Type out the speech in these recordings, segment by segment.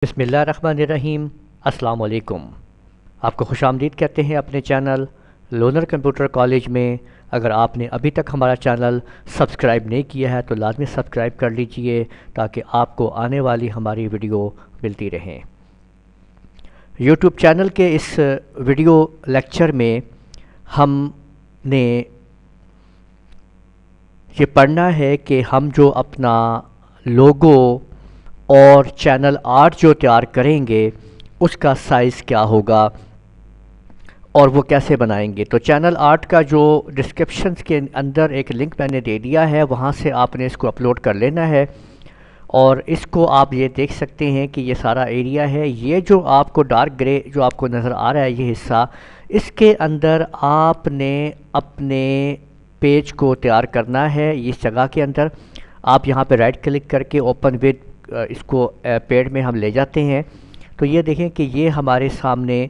بسم اللہ الرحمن الرحیم۔ السلام علیکم۔ آپ کو خوش آمدید کہتے ہیں اپنے چینل لونر کمپیوٹر کالج میں۔ اگر آپ نے ابھی تک ہمارا چینل سبسکرائب نہیں کیا ہے تو لازمی سبسکرائب کر لیجئے تاکہ آپ کو آنے والی ہماری ویڈیو ملتی رہیں۔ یوٹیوب چینل کے اس ویڈیو لیکچر میں ہم نے یہ پڑھنا ہے کہ ہم جو اپنا لوگو اور چینل آرٹ جو تیار کریں گے اس کا سائز کیا ہوگا اور وہ کیسے بنائیں گے۔ تو چینل آرٹ کا جو ڈسکرپشنز کے اندر ایک لنک میں نے دے دیا ہے، وہاں سے آپ نے اس کو اپلوڈ کر لینا ہے اور اس کو آپ یہ دیکھ سکتے ہیں کہ یہ سارا ایریا ہے۔ یہ جو آپ کو ڈارک گرے جو آپ کو نظر آ رہا ہے یہ حصہ، اس کے اندر آپ نے اپنے پیج کو تیار کرنا ہے۔ اس جگہ کے اندر آپ یہاں پہ رائٹ کلک کر کے اوپن ود اس کو پیڈ میں ہم لے جاتے ہیں تو یہ دیکھیں کہ یہ ہمارے سامنے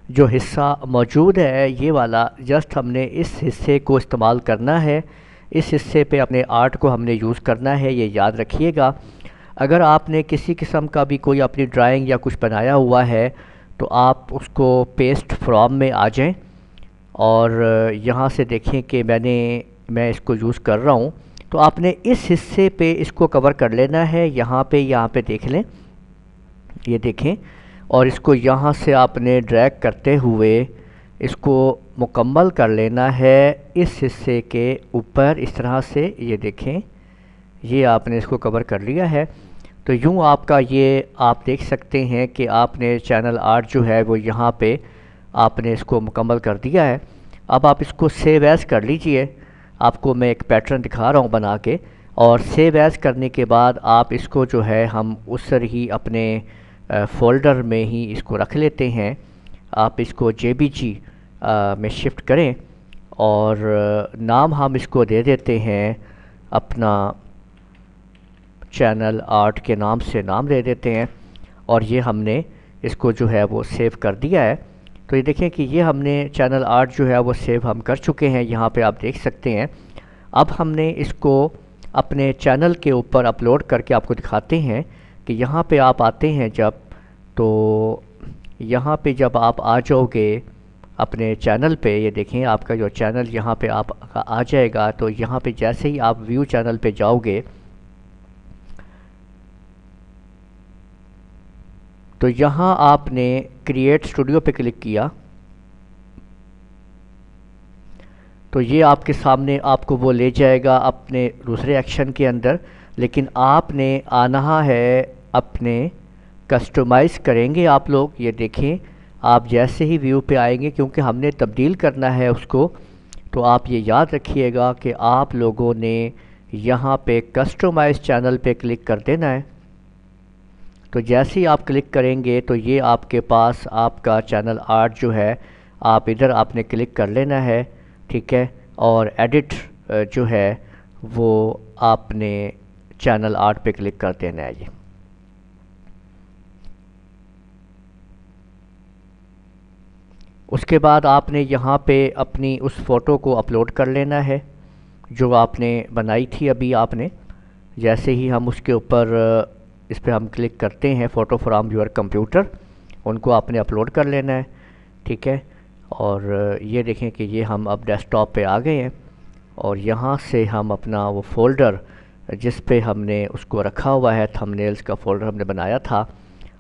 جو حصہ موجود ہے یہ والا، جسٹ ہم نے اس حصے کو استعمال کرنا ہے، اس حصے پہ اپنے آرٹ کو ہم نے یوز کرنا ہے، یہ یاد رکھیے گا۔ اگر آپ نے کسی قسم کا بھی کوئی اپنی ڈرائنگ یا کچھ بنایا ہوا ہے تو آپ اس کو پیسٹ فرام میں آ جائیں اور یہاں سے دیکھیں کہ میں اس کو یوز کر رہا ہوں، تو آپ نے اس حصے پہ اس کو کور کر لینا ہے۔ یہاں پہ دیکھ لیں، یہ دیکھیں، اور اس کو یہاں سے آپ نے ڈریگ کرتے ہوئے اس کو مکمل کر لینا ہے اس حصے کے اوپر، اس طرح سے۔ یہ دیکھیں، یہ آپ نے اس کو کور کر لیا ہے۔ تو یوں آپ کا یہ آپ دیکھ سکتے ہیں کہ آپ نے چینل آرٹ جو ہے وہ یہاں پہ آپ نے اس کو مکمل کر دیا ہے۔ اب آپ اس کو سیو ایز کر لیجئے۔ آپ کو میں ایک پیٹرن دکھا رہا ہوں بنا کے، اور سیو ایز کرنے کے بعد آپ اس کو جو ہے ہم اس طرح ہی اپنے فولڈر میں ہی اس کو رکھ لیتے ہیں۔ آپ اس کو JPG میں شفٹ کریں اور نام ہم اس کو دے دیتے ہیں اپنا چینل آرٹ کے نام سے نام دے دیتے ہیں، اور یہ ہم نے اس کو جو ہے وہ سیو کر دیا ہے۔ تو یہ دیکھیں کہ یہ ہم نے چینل آرٹ جو ہے وہ سیو ہم کر چکے ہیں، یہاں پہ آپ دیکھ سکتے ہیں۔ اب ہم نے اس کو اپنے چینل کے اوپر اپلوڈ کر کے آپ کو دکھاتے ہیں کہ یہاں پہ آپ آتے ہیں جب، تو یہاں پہ جب آپ آ جاؤ گے اپنے چینل پہ، یہ دیکھیں آپ کا جو چینل یہاں پہ آپ آ جائے گا، تو یہاں پہ جیسے ہی آپ ویو چینل پہ جاؤ گے تو یہاں آپ نے کریٹ اسٹوڈیو پہ کلک کیا تو یہ آپ کے سامنے آپ کو وہ لے جائے گا اپنے دوسرے ایکشن کے اندر، لیکن آپ نے آنا ہے اپنے کسٹمائز کریں گے آپ لوگ۔ یہ دیکھیں آپ جیسے ہی ویو پہ آئیں گے، کیونکہ ہم نے تبدیل کرنا ہے اس کو، تو آپ یہ یاد رکھیے گا کہ آپ لوگوں نے یہاں پہ کسٹمائز چینل پہ کلک کر دینا ہے۔ تو جیسے ہی آپ کلک کریں گے تو یہ آپ کے پاس آپ کا چینل آرٹ جو ہے آپ ادھر آپ نے کلک کر لینا ہے، ٹھیک ہے، اور ایڈٹ جو ہے وہ آپ نے چینل آرٹ پہ کلک کر دینا ہے۔ یہ اس کے بعد آپ نے یہاں پہ اپنی اس فوٹو کو اپلوڈ کر لینا ہے جو آپ نے بنائی تھی ابھی آپ نے۔ جیسے ہی ہم اس کے اوپر اس پہ ہم کلک کرتے ہیں فوٹو فرام یور کمپیوٹر، ان کو آپ نے اپلوڈ کر لینا ہے، ٹھیک ہے۔ اور یہ دیکھیں کہ یہ ہم اب ڈیسک ٹاپ پہ آ گئے ہیں، اور یہاں سے ہم اپنا وہ فولڈر جس پہ ہم نے اس کو رکھا ہوا ہے، تھم نیلز کا فولڈر ہم نے بنایا تھا،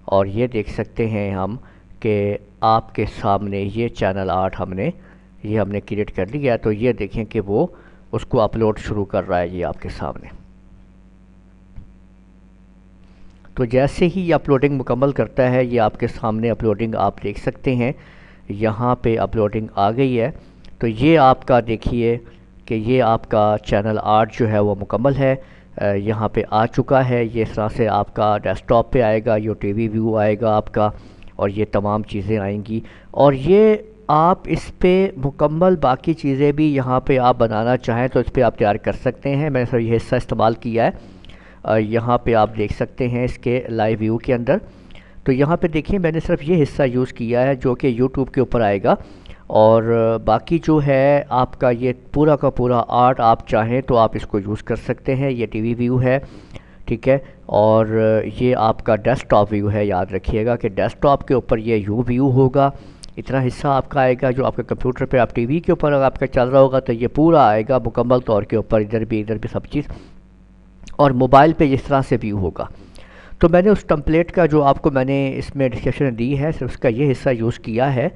اور یہ دیکھ سکتے ہیں ہم کہ آپ کے سامنے یہ چینل آرٹ ہم نے کریٹ کر لیا ہے۔ تو یہ دیکھیں کہ وہ اس کو اپلوڈ شروع کر رہا ہے یہ آپ کے سامنے۔ تو جیسے ہی یہ اپلوڈنگ مکمل کرتا ہے، یہ آپ کے سامنے اپلوڈنگ آپ دیکھ سکتے ہیں، یہاں پہ اپلوڈنگ آ گئی ہے۔ تو یہ آپ کا دیکھیے کہ یہ آپ کا چینل آرٹ جو ہے وہ مکمل ہے، یہاں پہ آ چکا ہے۔ یہ اس طرح سے آپ کا ڈیسک ٹاپ پہ آئے گا، یہ ٹی وی ویو آئے گا آپ کا، اور یہ تمام چیزیں آئیں گی، اور یہ آپ اس پہ مکمل باقی چیزیں بھی یہاں پہ آپ بنانا چاہیں تو اس پہ آپ تیار کر سکتے ہیں۔ میں نے صرف یہ حصہ استعمال کیا ہے، یہاں پہ آپ دیکھ سکتے ہیں اس کے لائیو ویو کے اندر۔ تو یہاں پہ دیکھیں میں نے صرف یہ حصہ یوز کیا ہے جو کہ یوٹیوب کے اوپر آئے گا، اور باقی جو ہے آپ کا یہ پورا کا پورا آرٹ آپ چاہیں تو آپ اس کو یوز کر سکتے ہیں۔ یہ ٹی وی ویو ہے، ٹھیک ہے، اور یہ آپ کا ڈیسک ٹاپ ویو ہے، یاد رکھیے گا کہ ڈیسک ٹاپ کے اوپر یہ یو ویو ہوگا، اتنا حصہ آپ کا آئے گا جو آپ کے کمپیوٹر پہ، آپ ٹی وی کے اوپر اگر آپ کا چل رہا ہوگا تو یہ پورا آئے گا مکمل طور کے اوپر، ادھر بھی سب چیز، اور موبائل پہ اس طرح سے ویو ہوگا۔ تو میں نے اس ٹمپلیٹ کا جو آپ کو میں نے اس میں ڈسکرپشن دی ہے صرف اس کا یہ حصہ یوز کیا ہے۔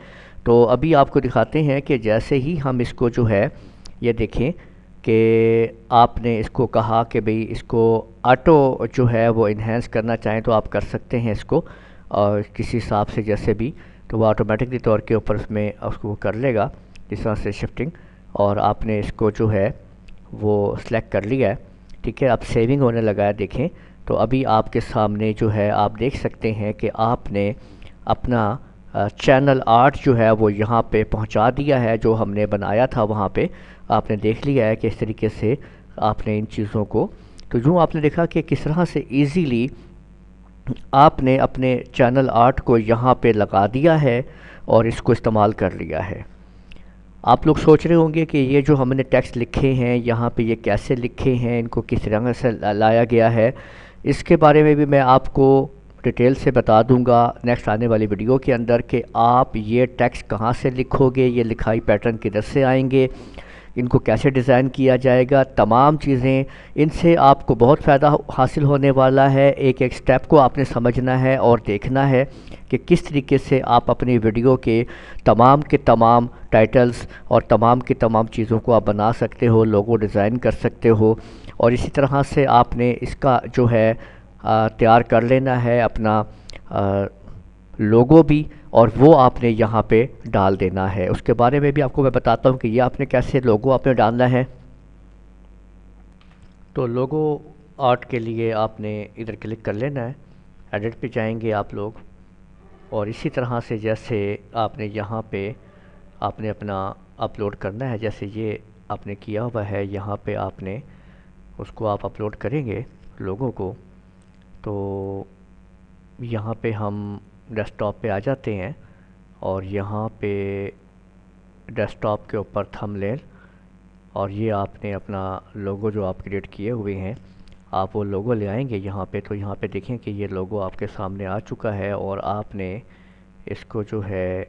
تو ابھی آپ کو دکھاتے ہیں کہ جیسے ہی ہم اس کو جو ہے یہ دیکھیں کہ آپ نے اس کو کہا کہ بھئی اس کو آٹو جو ہے وہ انہینس کرنا چاہیں تو آپ کر سکتے ہیں اس کو، اور کسی حساب سے جیسے بھی، تو وہ آٹومیٹکلی طور کے اوپر اس میں اس کو کر لے گا جس طرح سے شفٹنگ، اور آپ نے اس کو جو ہے وہ سلیکٹ کر لیا ہے، ٹھیک ہے، اب سیونگ ہونے لگا ہے دیکھیں۔ تو ابھی آپ کے سامنے جو ہے آپ دیکھ سکتے ہیں کہ آپ نے اپنا چینل 8 جو ہے وہ یہاں پہ پہنچا دیا ہے، جو ہم نے بنایا تھا وہاں پہ آپ نے دیکھ لیا ہے کہ اس طریقے سے آپ نے ان چیزوں کو، تو یوں آپ نے دیکھا کہ کس طرح سے ایزیلی آپ نے اپنے چینل 8 کو یہاں پہ لگا دیا ہے اور اس کو استعمال کر لیا ہے۔ آپ لوگ سوچ رہے ہوں گے کہ یہ جو ہم نے ٹیکسٹ لکھے ہیں یہاں پہ یہ کیسے لکھے ہیں، ان کو کس طرح سے لایا گیا ہے، اس کے بارے میں بھی میں آپ کو ڈیٹیل سے بتا دوں گا نیکسٹ آنے والی ویڈیو کے اندر کہ آپ یہ ٹیکسٹ کہاں سے لکھو گے، یہ لکھائی پیٹرن کدھر سے آئیں گے، ان کو کیسے ڈیزائن کیا جائے گا، تمام چیزیں، ان سے آپ کو بہت فائدہ حاصل ہونے والا ہے۔ ایک ایک سٹیپ کو آپ نے سمجھنا ہے اور دیکھنا ہے کہ کس طریقے سے آپ اپنی ویڈیو کے تمام ٹائٹلز اور تمام کی تمام چیزوں کو آپ بنا سکتے ہو، لوگو ڈیزائن کر سکتے ہو، اور اسی طرح سے آپ نے اس کا جو ہے تیار کر لینا ہے اپنا لوگو بھی، اور وہ آپ نے یہاں پہ ڈال دینا ہے۔ اس کے بارے میں بھی آپ کو میں بتاتا ہوں کہ یہ آپ نے کیسے لوگو آپ نے ڈالنا ہے۔ تو لوگو آرٹ کے لیے آپ نے ادھر کلک کر لینا ہے، ایڈٹ پہ جائیں گے آپ لوگ، اور اسی طرح سے جیسے آپ نے یہاں پہ آپ نے اپنا اپلوڈ کرنا ہے، جیسے یہ آپ نے کیا ہوا ہے یہاں پہ آپ نے اس کو آپ اپلوڈ کریں گے لوگوں کو، تو یہاں پہ ہم ڈیسک ٹاپ پہ آ جاتے ہیں، اور یہاں پہ ڈیسک ٹاپ کے اوپر تھم نیل، اور یہ آپ نے اپنا لوگو جو آپ کریٹ کیے ہوئے ہیں آپ وہ لوگو لے آئیں گے یہاں پہ، تو یہاں پہ دیکھیں کہ یہ لوگو آپ کے سامنے آ چکا ہے، اور آپ نے اس کو جو ہے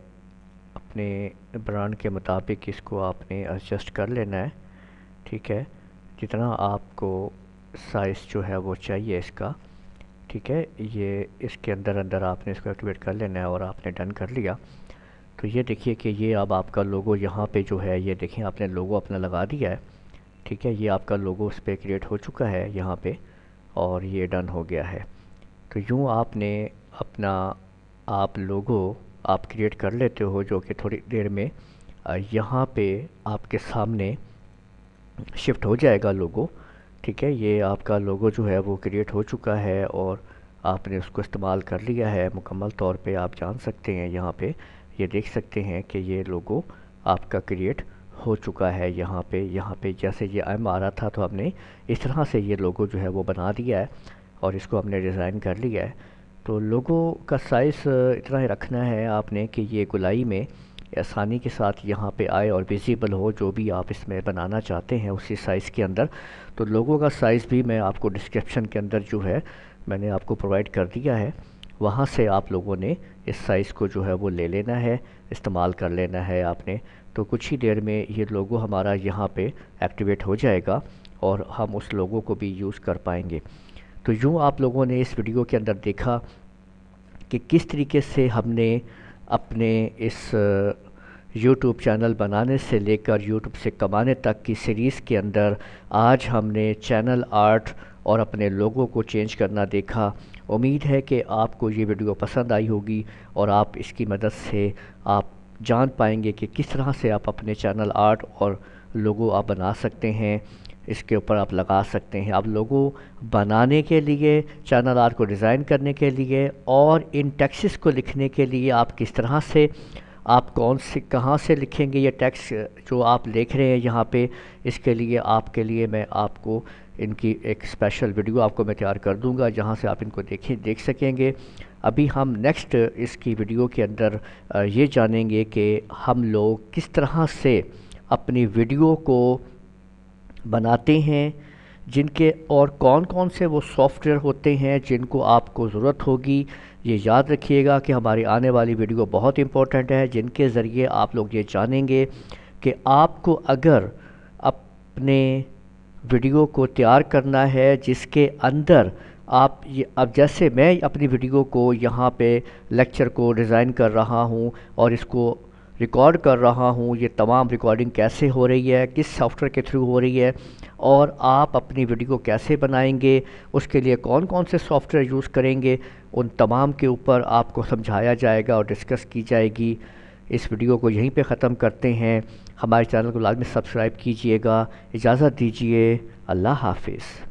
اپنے برانڈ کے مطابق اس کو آپ نے ایڈجسٹ کر لینا ہے، ٹھیک ہے، جتنا آپ کو سائز جو ہے وہ چاہیے اس کا، ٹھیک ہے، یہ اس کے اندر آپ نے اس کو ایکٹیویٹ کر لینا ہے، اور آپ نے ڈن کر لیا۔ تو یہ دیکھیے کہ یہ اب آپ کا لوگو یہاں پہ جو ہے یہ دیکھیں آپ نے لوگو اپنا لگا دیا ہے، ٹھیک ہے، یہ آپ کا لوگو اس پہ کریٹ ہو چکا ہے یہاں پہ، اور یہ ڈن ہو گیا ہے۔ تو یوں آپ نے اپنا آپ لوگو آپ کریٹ کر لیتے ہو، جو کہ تھوڑی دیر میں یہاں پہ آپ کے سامنے شفٹ ہو جائے گا لوگو، ٹھیک ہے، یہ آپ کا لوگو جو ہے وہ کریٹ ہو چکا ہے، اور آپ نے اس کو استعمال کر لیا ہے مکمل طور پہ، آپ جان سکتے ہیں یہاں پہ یہ دیکھ سکتے ہیں کہ یہ لوگو آپ کا کریٹ ہو چکا ہے یہاں پہ جیسے یہ ایم آ رہا تھا تو ہم نے اس طرح سے یہ لوگو جو ہے وہ بنا دیا ہے، اور اس کو ہم نے ڈیزائن کر لیا ہے۔ تو لوگو کا سائز اتنا ہی رکھنا ہے آپ نے کہ یہ گولائی میں آسانی کے ساتھ یہاں پہ آئے اور ویزیبل ہو، جو بھی آپ اس میں بنانا چاہتے ہیں اسی سائز کے اندر۔ تو لوگو کا سائز بھی میں آپ کو ڈسکرپشن کے اندر جو ہے میں نے آپ کو پرووائڈ کر دیا ہے، وہاں سے آپ لوگوں نے اس سائز کو جو ہے وہ لے لینا ہے، استعمال کر لینا ہے آپ نے۔ تو کچھ ہی دیر میں یہ لوگو ہمارا یہاں پہ ایکٹیویٹ ہو جائے گا، اور ہم اس لوگو کو بھی یوز کر پائیں گے۔ تو یوں آپ لوگوں نے اس ویڈیو کے اندر دیکھا کہ کس طریقے سے ہم نے اپنے اس یوٹیوب چینل بنانے سے لے کر یوٹیوب سے کمانے تک کی سیریز کے اندر آج ہم نے چینل آرٹ اور اپنے لوگوں کو چینج کرنا دیکھا۔ امید ہے کہ آپ کو یہ ویڈیو پسند آئی ہوگی، اور آپ اس کی مدد سے آپ جان پائیں گے کہ کس طرح سے آپ اپنے چینل آرٹ اور لوگو آپ بنا سکتے ہیں، اس کے اوپر آپ لگا سکتے ہیں۔ آپ لوگو بنانے کے لیے، چینل آرٹ کو ڈیزائن کرنے کے لیے، اور ان ٹیکسٹس کو لکھنے کے لیے آپ کس طرح سے، آپ کہاں سے لکھیں گے یہ ٹیکسٹ جو آپ لکھ رہے ہیں یہاں پہ، اس کے لیے آپ کے لیے میں آپ کو ان کی ایک اسپیشل ویڈیو آپ کو میں تیار کر دوں گا، جہاں سے آپ ان کو دیکھ سکیں گے۔ ابھی ہم نیکسٹ اس کی ویڈیو کے اندر یہ جانیں گے کہ ہم لوگ کس طرح سے اپنی ویڈیو کو بناتے ہیں، جن کے اور کون کون سے وہ سافٹ ویئر ہوتے ہیں جن کو آپ کو ضرورت ہوگی. یہ یاد رکھیے گا کہ ہماری آنے والی ویڈیو بہت امپورٹنٹ ہے، جن کے ذریعے آپ لوگ یہ جانیں گے کہ آپ کو اگر اپنے ویڈیو کو تیار کرنا ہے جس کے اندر آپ اب جیسے میں اپنی ویڈیو کو یہاں پہ لیکچر کو ڈیزائن کر رہا ہوں اور اس کو ریکارڈ کر رہا ہوں، یہ تمام ریکارڈنگ کیسے ہو رہی ہے، کس سافٹ ویئر کے تھرو ہو رہی ہے، اور آپ اپنی ویڈیو کیسے بنائیں گے، اس کے لیے کون کون سے سافٹ ویئر یوز کریں گے، ان تمام کے اوپر آپ کو سمجھایا جائے گا اور ڈسکس کی جائے گی. اس ویڈیو کو یہیں پہ ختم کرتے ہیں. ہمارے چینل کو لازمی سبسکرائب کیجئے گا. اجازت دیجئے. اللہ حافظ.